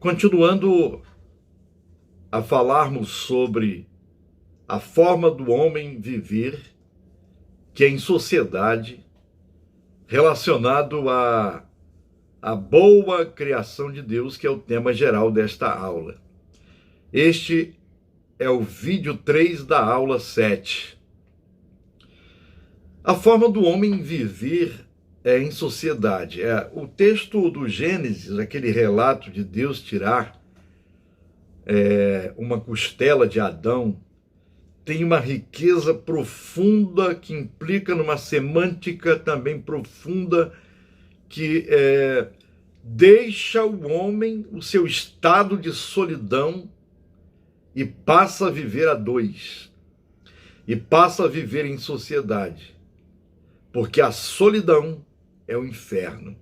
Continuando a falarmos sobre a forma do homem viver, que é em sociedade, relacionado à boa criação de Deus, que é o tema geral desta aula. Este é o vídeo 3 da aula 7. A forma do homem viver é em sociedade. O texto do Gênesis, aquele relato de Deus tirar uma costela de Adão, tem uma riqueza profunda que implica numa semântica também profunda que deixa o homem o seu estado de solidão e passa a viver a dois, e passa a viver em sociedade, porque a solidão é o inferno.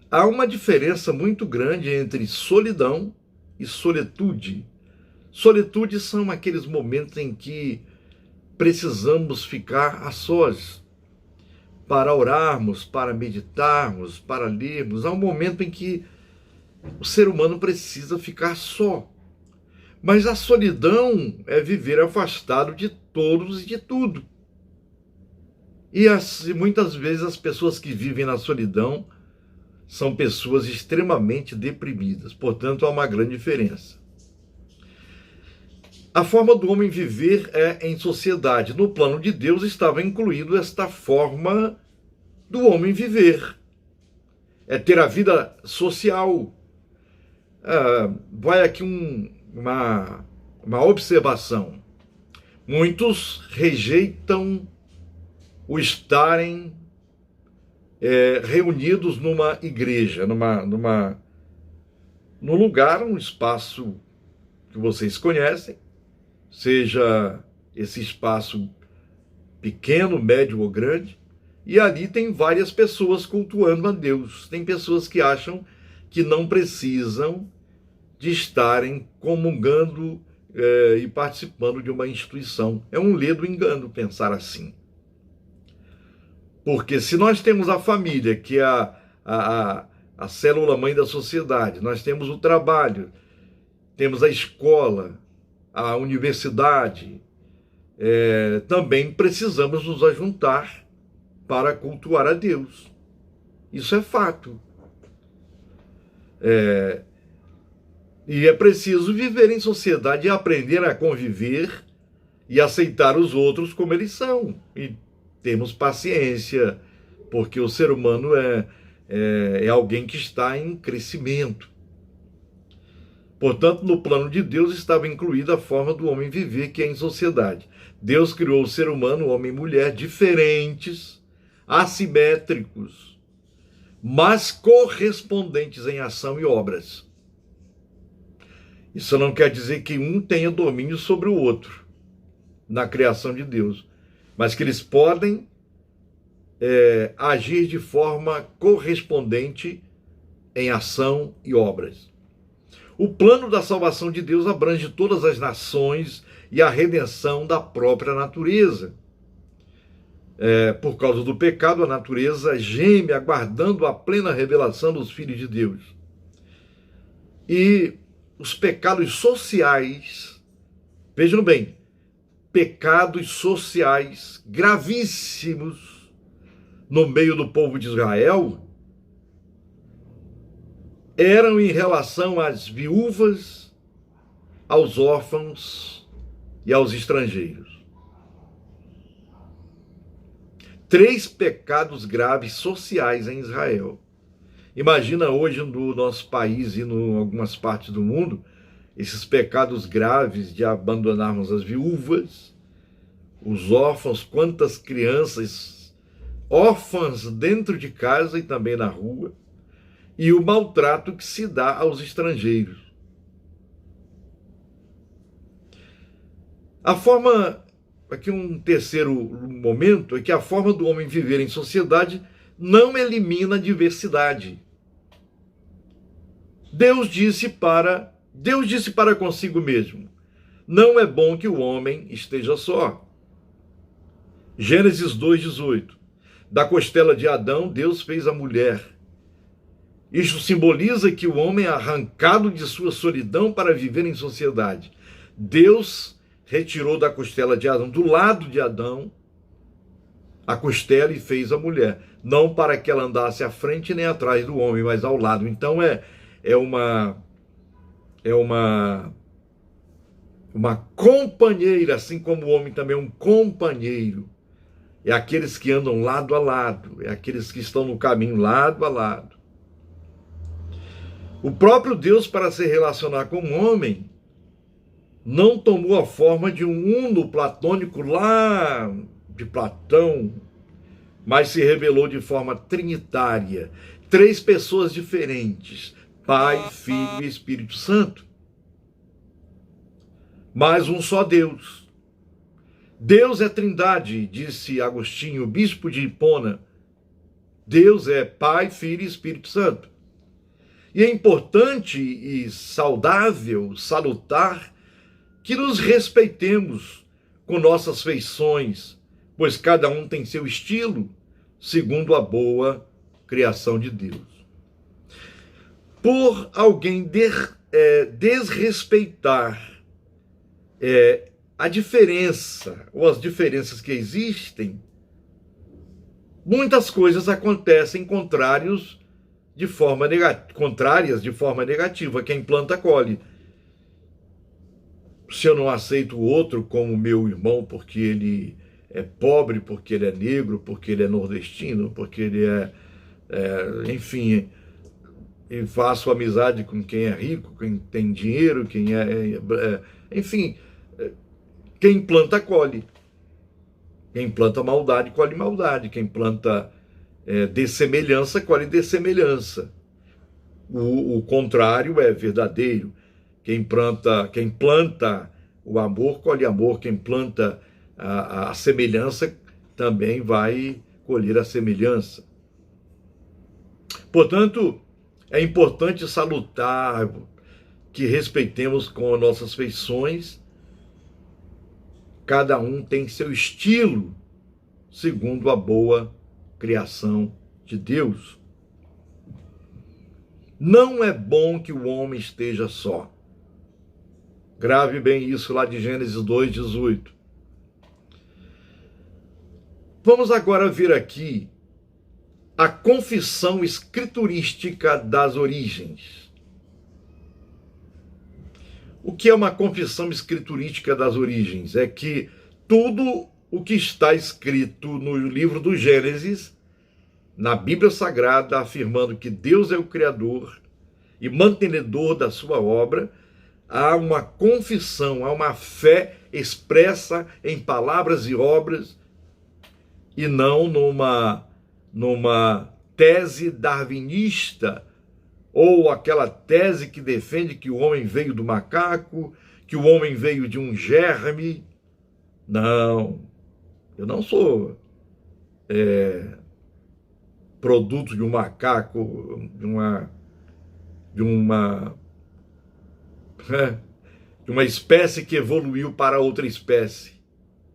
Há uma diferença muito grande entre solidão e solitude. Solitude são aqueles momentos em que precisamos ficar a sós, para orarmos, para meditarmos, para lermos. Há um momento em que o ser humano precisa ficar só. Mas a solidão é viver afastado de todos e de tudo. E muitas vezes as pessoas que vivem na solidão são pessoas extremamente deprimidas. Portanto, há uma grande diferença. A forma do homem viver é em sociedade. No plano de Deus estava incluído esta forma do homem viver. É ter a vida social. Vai aqui uma observação. Muitos rejeitam o estarem reunidos numa igreja, num lugar, um espaço que vocês conhecem, seja esse espaço pequeno, médio ou grande, e ali tem várias pessoas cultuando a Deus. Tem pessoas que acham que não precisam de estarem comungando e participando de uma instituição. É um ledo engano pensar assim. Porque se nós temos a família, que é a célula-mãe da sociedade, nós temos o trabalho, temos a escola, a universidade, também precisamos nos ajuntar para cultuar a Deus. Isso é fato. E é preciso viver em sociedade e aprender a conviver e aceitar os outros como eles são. E temos paciência, porque o ser humano é alguém que está em crescimento. Portanto, no plano de Deus estava incluída a forma do homem viver, que é em sociedade. Deus criou o ser humano, homem e mulher, diferentes, assimétricos, mas correspondentes em ação e obras. Isso não quer dizer que um tenha domínio sobre o outro na criação de Deus, mas que eles podem agir de forma correspondente em ação e obras. O plano da salvação de Deus abrange todas as nações e a redenção da própria natureza. Por causa do pecado, a natureza geme, aguardando a plena revelação dos filhos de Deus. E os pecados sociais, vejam bem, pecados sociais gravíssimos no meio do povo de Israel eram em relação às viúvas, aos órfãos e aos estrangeiros. 3 pecados graves sociais em Israel. Imagina hoje no nosso país e em algumas partes do mundo, esses pecados graves de abandonarmos as viúvas, os órfãos, quantas crianças órfãs dentro de casa e também na rua, e o maltrato que se dá aos estrangeiros. Aqui um terceiro momento é que a forma do homem viver em sociedade não elimina a diversidade. Deus disse para consigo mesmo: não é bom que o homem esteja só. Gênesis 2:18. Da costela de Adão, Deus fez a mulher Isto simboliza que o homem é arrancado de sua solidão para viver em sociedade. Deus retirou da costela de Adão, do lado de Adão, a costela e fez a mulher. Não para que ela andasse à frente nem atrás do homem, mas ao lado. Então é uma companheira, assim como o homem também é um companheiro. É aqueles que andam lado a lado, é aqueles que estão no caminho lado a lado. O próprio Deus, para se relacionar com o homem, não tomou a forma de um uno platônico lá de Platão, mas se revelou de forma trinitária. 3 pessoas diferentes, Pai, Filho e Espírito Santo. Mas um só Deus. Deus é trindade, disse Agostinho, bispo de Hipona. Deus é Pai, Filho e Espírito Santo. E é importante e saudável, salutar, que nos respeitemos com nossas feições, pois cada um tem seu estilo, segundo a boa criação de Deus. Por alguém desrespeitar a diferença, ou as diferenças que existem, muitas coisas acontecem contrárias de forma negativa. Quem planta, colhe. Se eu não aceito o outro como meu irmão porque ele é pobre, porque ele é negro, porque ele é nordestino, porque ele enfim, eu faço amizade com quem é rico, quem tem dinheiro, enfim, quem planta, colhe. Quem planta maldade, colhe maldade. Quem planta dessemelhança, colhe dessemelhança. O contrário é verdadeiro. Quem planta o amor, colhe amor. Quem planta a semelhança, também vai colher a semelhança. Portanto, é importante salutar que respeitemos com as nossas feições. Cada um tem seu estilo, segundo a boa criação de Deus. Não é bom que o homem esteja só. Grave bem isso lá de Gênesis 2:18. Vamos agora ver aqui a confissão escriturística das origens. O que é uma confissão escriturística das origens? É que tudo o que está escrito no livro do Gênesis, na Bíblia Sagrada, afirmando que Deus é o Criador e mantenedor da sua obra, há uma confissão, há uma fé expressa em palavras e obras, e não numa tese darwinista, ou aquela tese que defende que o homem veio do macaco, que o homem veio de um germe. Não, eu não sou produto de um macaco, de uma espécie que evoluiu para outra espécie,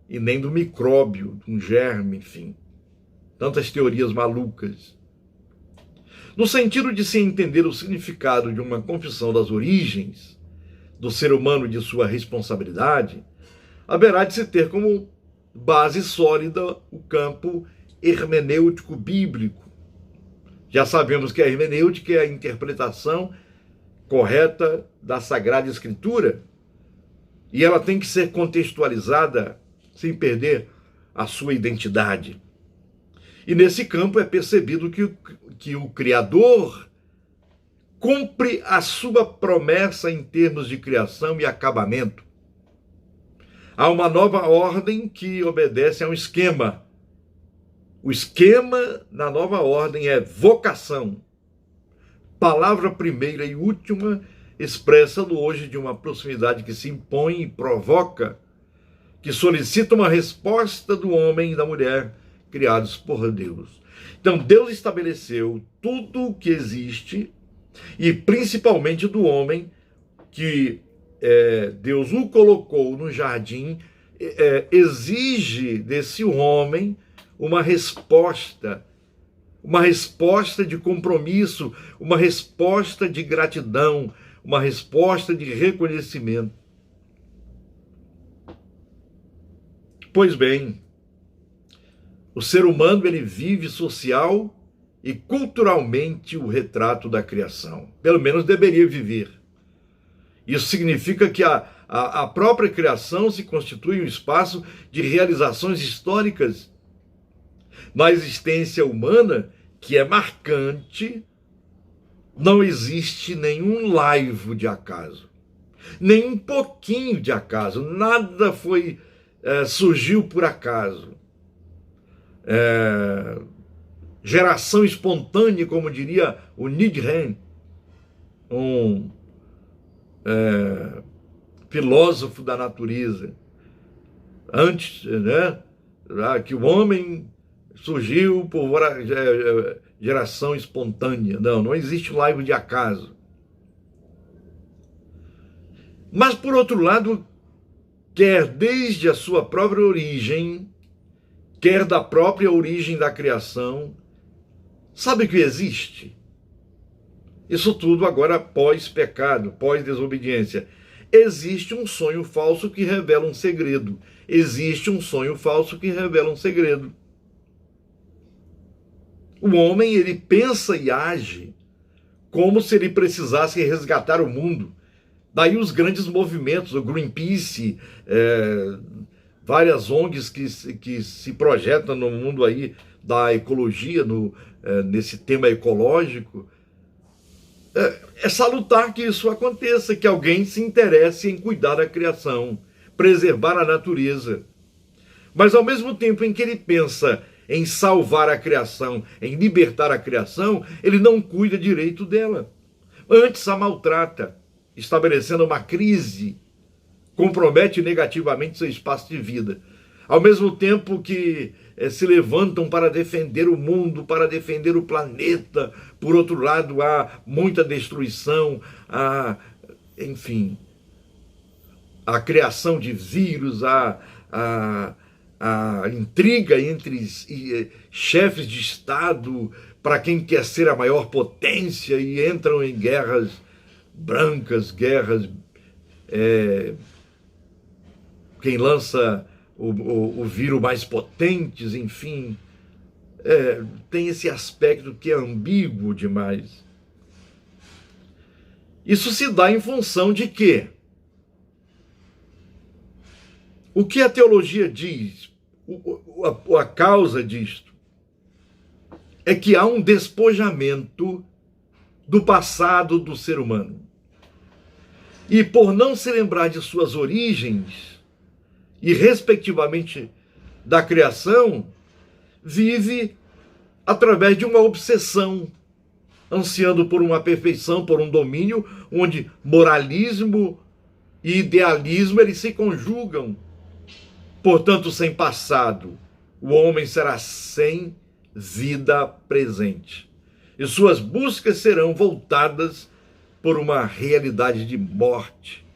e nem do micróbio, de um germe, enfim. Tantas teorias malucas. No sentido de se entender o significado de uma confissão das origens do ser humano e de sua responsabilidade, haverá de se ter como base sólida o campo hermenêutico bíblico. Já sabemos que a hermenêutica é a interpretação correta da Sagrada Escritura, e ela tem que ser contextualizada sem perder a sua identidade. E nesse campo é percebido que o Criador cumpre a sua promessa em termos de criação e acabamento. Há uma nova ordem que obedece a um esquema. O esquema na nova ordem é vocação. Palavra primeira e última, expressa no hoje de uma proximidade que se impõe e provoca, que solicita uma resposta do homem e da mulher criados por Deus. Então, Deus estabeleceu tudo o que existe, e principalmente do homem, que Deus o colocou no jardim, exige desse homem uma resposta uma resposta de compromisso, uma resposta de gratidão, uma resposta de reconhecimento. Pois bem, o ser humano ele vive social e culturalmente o retrato da criação. Pelo menos deveria viver. Isso significa que a própria criação se constitui um espaço de realizações históricas. Na existência humana, que é marcante, não existe nenhum laivo de acaso, nem um pouquinho de acaso, nada surgiu por acaso. Geração espontânea, como diria o Nietzsche, um filósofo da natureza, antes, né, que o homem surgiu por geração espontânea. Não existe laivo de acaso. Mas, por outro lado, quer desde a sua própria origem, quer da própria origem da criação, sabe o que existe? Isso tudo agora pós-pecado, pós-desobediência. Existe um sonho falso que revela um segredo. Existe um sonho falso que revela um segredo. O homem, ele pensa e age como se ele precisasse resgatar o mundo. Daí os grandes movimentos, o Greenpeace, várias ONGs que se projetam no mundo aí da ecologia, nesse tema ecológico. É salutar que isso aconteça, que alguém se interesse em cuidar da criação, preservar a natureza. Mas ao mesmo tempo em que ele pensa em salvar a criação, em libertar a criação, ele não cuida direito dela. Antes a maltrata, estabelecendo uma crise, compromete negativamente seu espaço de vida. Ao mesmo tempo que se levantam para defender o mundo, para defender o planeta, por outro lado há muita destruição, enfim, a criação de vírus, a intriga entre chefes de Estado para quem quer ser a maior potência e entram em guerras brancas, guerras... quem lança o vírus mais potentes, enfim, tem esse aspecto que é ambíguo demais. Isso se dá em função de quê? O que a teologia diz, a causa disto, é que há um despojamento do passado do ser humano. E por não se lembrar de suas origens, e respectivamente da criação, vive através de uma obsessão, ansiando por uma perfeição, por um domínio, onde moralismo e idealismo eles se conjugam. Portanto, sem passado, o homem será sem vida presente. E suas buscas serão voltadas por uma realidade de morte,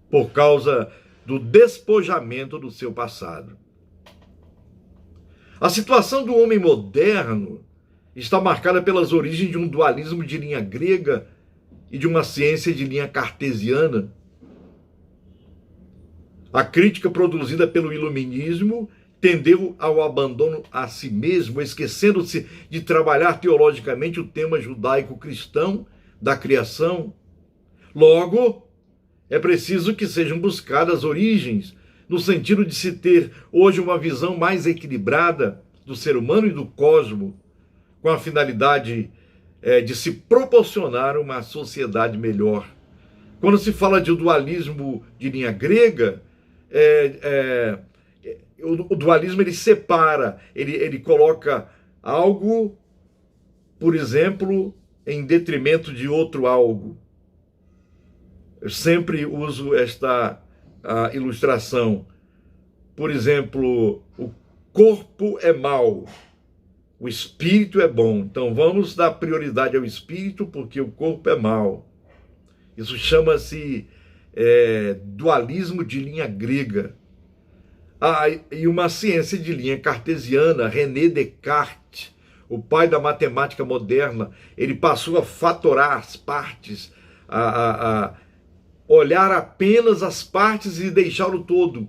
por causa do despojamento do seu passado. A situação do homem moderno está marcada pelas origens de um dualismo de linha grega e de uma ciência de linha cartesiana. A crítica produzida pelo iluminismo tendeu ao abandono a si mesmo, esquecendo-se de trabalhar teologicamente o tema judaico-cristão da criação. Logo, é preciso que sejam buscadas origens, no sentido de se ter hoje uma visão mais equilibrada do ser humano e do cosmos, com a finalidade de se proporcionar uma sociedade melhor. Quando se fala de dualismo de linha grega, o dualismo ele separa, ele coloca algo, por exemplo, em detrimento de outro algo. Eu sempre uso esta ilustração. Por exemplo, o corpo é mau, o espírito é bom. Então vamos dar prioridade ao espírito porque o corpo é mau. Isso chama-se dualismo de linha grega. E uma ciência de linha cartesiana, René Descartes, o pai da matemática moderna, ele passou a fatorar as partes, a olhar apenas as partes e deixar o todo.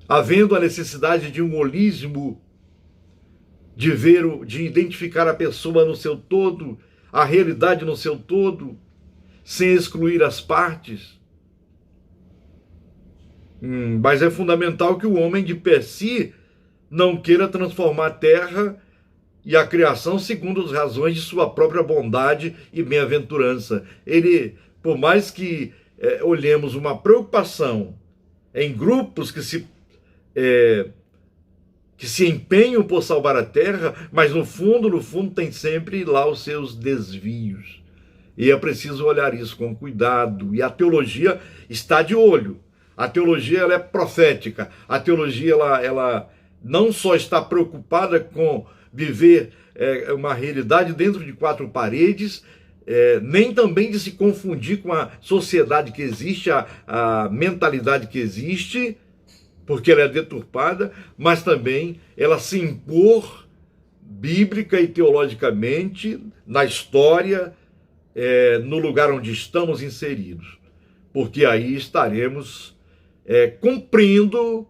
Havendo a necessidade de um holismo, de identificar a pessoa no seu todo, a realidade no seu todo, sem excluir as partes. Mas é fundamental que o homem de per si não queira transformar a terra e a criação segundo as razões de sua própria bondade e bem-aventurança. Ele, por mais que olhemos uma preocupação em grupos que se empenham por salvar a terra, mas no fundo tem sempre lá os seus desvios. E é preciso olhar isso com cuidado. E a teologia está de olho. A teologia ela é profética. A teologia ela não só está preocupada com viver uma realidade dentro de quatro paredes, nem também de se confundir com a sociedade que existe, a mentalidade que existe, porque ela é deturpada, mas também ela se impor bíblica e teologicamente na história, no lugar onde estamos inseridos, porque aí estaremos cumprindo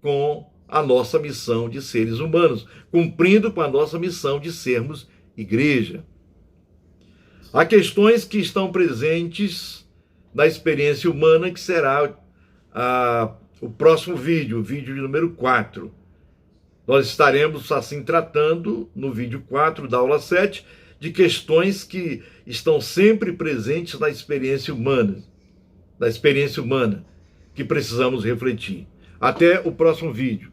com a nossa missão de seres humanos, cumprindo com a nossa missão de sermos igreja. Há questões que estão presentes na experiência humana, que será o próximo vídeo, o vídeo de número 4. Nós estaremos assim tratando, no vídeo 4 da aula 7, de questões que estão sempre presentes na experiência humana, que precisamos refletir. Até o próximo vídeo.